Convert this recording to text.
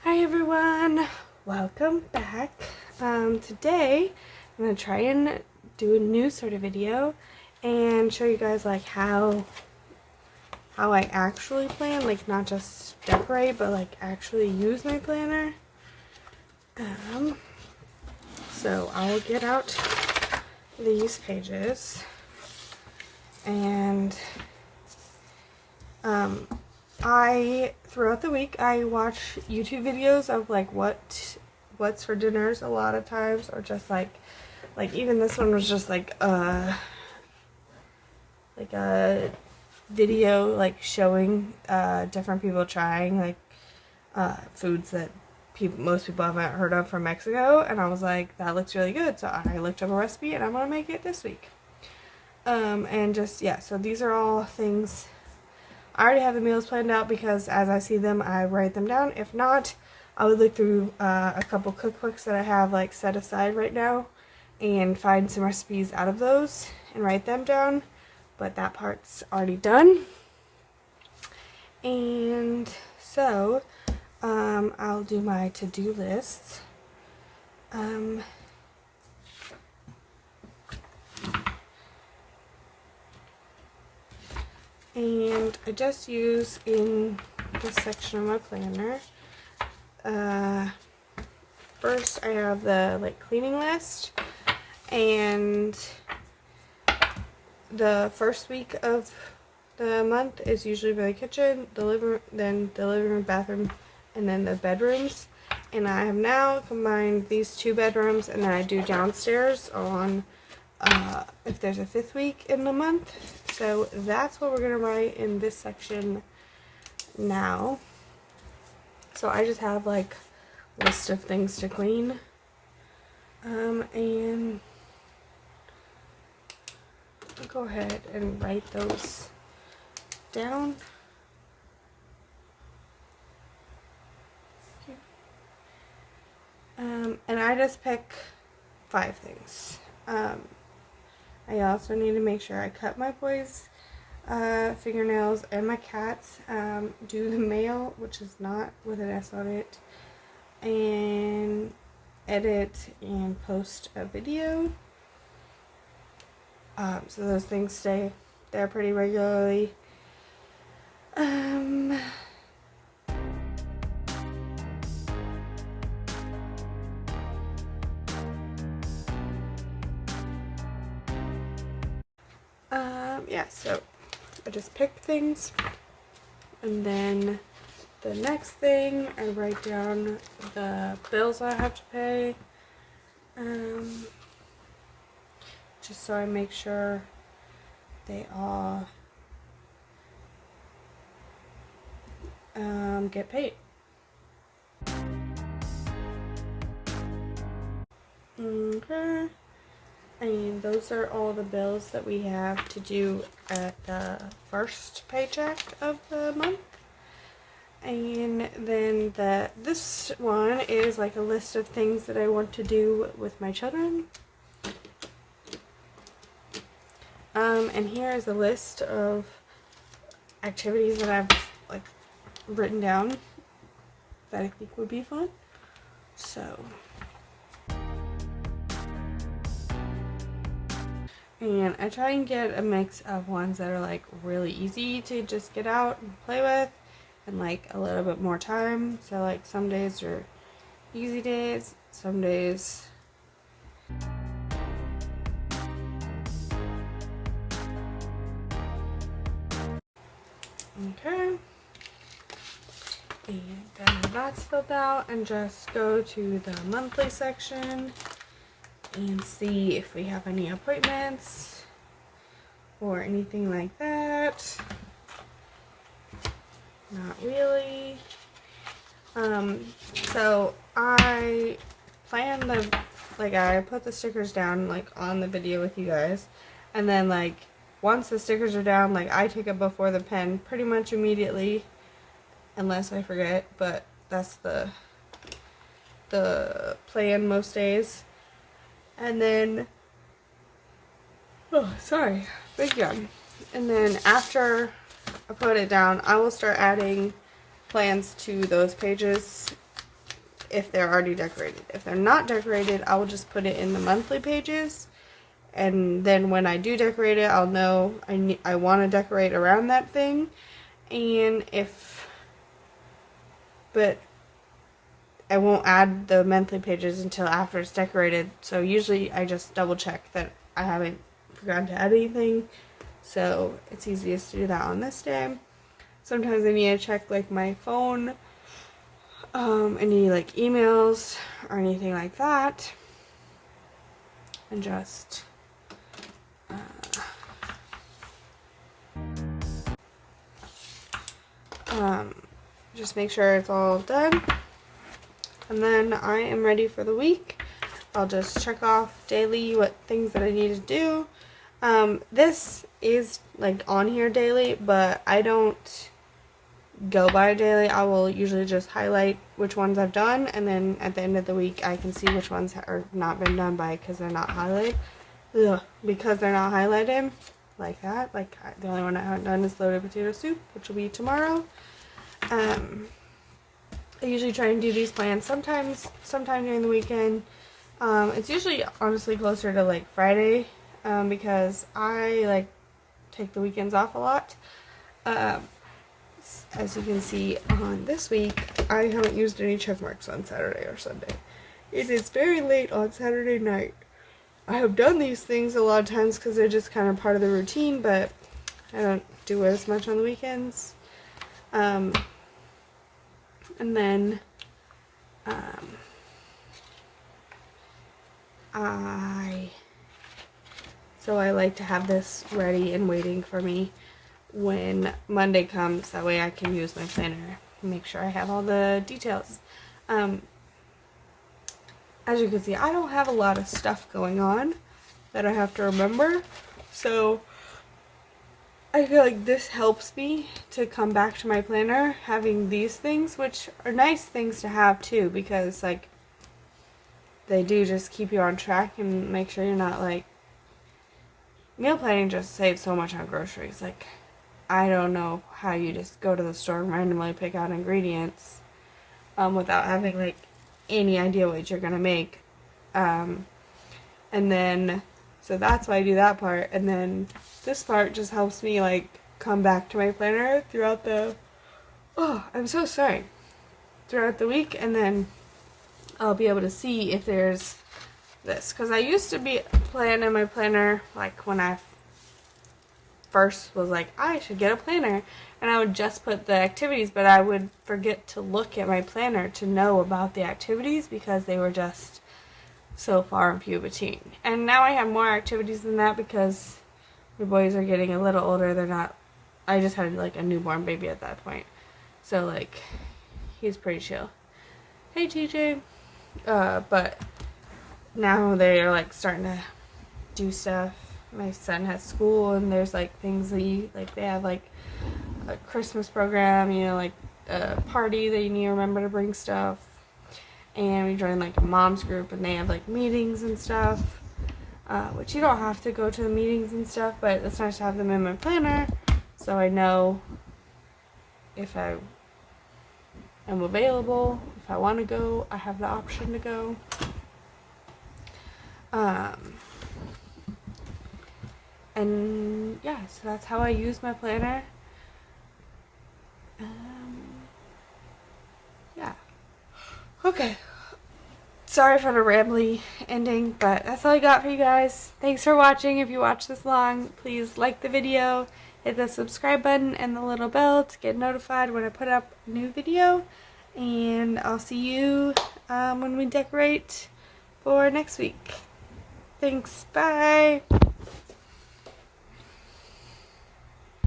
Hi everyone, welcome back. Today I'm going to try and do a new sort of video and show you guys like how I actually plan, like not just decorate but like actually use my planner. So I'll get out these pages and throughout the week I watch YouTube videos of like what's for dinners a lot of times, or just like even this one was just like a video like showing different people trying like foods that most people haven't heard of from Mexico, and I was like, that looks really good, so I looked up a recipe and I'm gonna make it this week. And just so these are all things. I already have the meals planned out because as I see them, I write them down. If not, I would look through a couple cookbooks that I have like set aside right now and find some recipes out of those and write them down. But that part's already done. And so, I'll do my to-do list. And I just use in this section of my planner. First I have the like cleaning list, and the first week of the month is usually for the kitchen, then the living room, bathroom, and then the bedrooms. And I have now combined these two bedrooms, and then I do downstairs on if there's a fifth week in the month. So that's what we're going to write in this section now. So I just have like a list of things to clean. And I'll go ahead and write those down. And I just pick 5 things. I also need to make sure I cut my boys' fingernails and my cat's, do the mail, which is not with an S on it, and edit and post a video. So those things stay there pretty regularly. So I just pick things, and then the next thing I write down the bills I have to pay, just so I make sure they all get paid. Okay. And those are all the bills that we have to do at the first paycheck of the month. And then this one is like a list of things that I want to do with my children. And here is a list of activities that I've like written down that I think would be fun. So, and I try and get a mix of ones that are like really easy to just get out and play with, and like a little bit more time. So like some days are easy days, some days okay. And then that's filled out, and just go to the monthly section and see if we have any appointments or anything like that. Not really. So I plan I put the stickers down like on the video with you guys, and then like once the stickers are down, like I take it before the pen pretty much immediately, unless I forget, but that's the plan most days. And then, oh, sorry, big yawn. And then after I put it down, I will start adding plans to those pages if they're already decorated. If they're not decorated, I will just put it in the monthly pages, and then when I do decorate it, I'll know I want to decorate around that thing. And but I won't add the monthly pages until after it's decorated, so usually I just double check that I haven't forgotten to add anything, so it's easiest to do that on this day. Sometimes I need to check like my phone, any like emails or anything like that, and just just make sure it's all done, and then I am ready for the week. I'll just check off daily what things that I need to do. This is like on here daily, but I don't go by daily. I will usually just highlight which ones I've done, and then at the end of the week I can see which ones are not been done by because they're not highlighted. Because they're not highlighted like that. Like the only one I haven't done is loaded potato soup, which will be tomorrow. I usually try and do these plans sometime during the weekend. It's usually honestly closer to like Friday, because I like take the weekends off a lot. As you can see on this week, I haven't used any check marks on Saturday or Sunday. It is very late on Saturday night. I have done these things a lot of times because they're just kind of part of the routine, but I don't do it as much on the weekends. And then I like to have this ready and waiting for me when Monday comes. That way I can use my planner and make sure I have all the details. As you can see, I don't have a lot of stuff going on that I have to remember, so I feel like this helps me to come back to my planner having these things, which are nice things to have too, because like they do just keep you on track and make sure you're not like, meal planning just saves so much on groceries. Like, I don't know how you just go to the store and randomly pick out ingredients without having like any idea what you're gonna make. And then so that's why I do that part, and then this part just helps me like come back to my planner throughout the throughout the week, and then I'll be able to see if there's this, because I used to be planning my planner like when I first was like I should get a planner, and I would just put the activities, but I would forget to look at my planner to know about the activities because they were just so far in puberty. And now I have more activities than that because my boys are getting a little older. They're not, I just had like a newborn baby at that point, so like he's pretty chill. Hey TJ. But now they're like starting to do stuff. My son has school, and there's like things that they have like a Christmas program, you know, like a party that you need to remember to bring stuff. And we joined like a mom's group, and they have like meetings and stuff, which you don't have to go to the meetings and stuff, but it's nice to have them in my planner so I know if I am available, if I want to go, I have the option to go. And yeah, so that's how I use my planner. Yeah. Okay. Sorry for the rambly ending, but that's all I got for you guys. Thanks for watching. If you watched this long, please like the video, hit the subscribe button and the little bell to get notified when I put up a new video. And I'll see you when we decorate for next week. Thanks. Bye.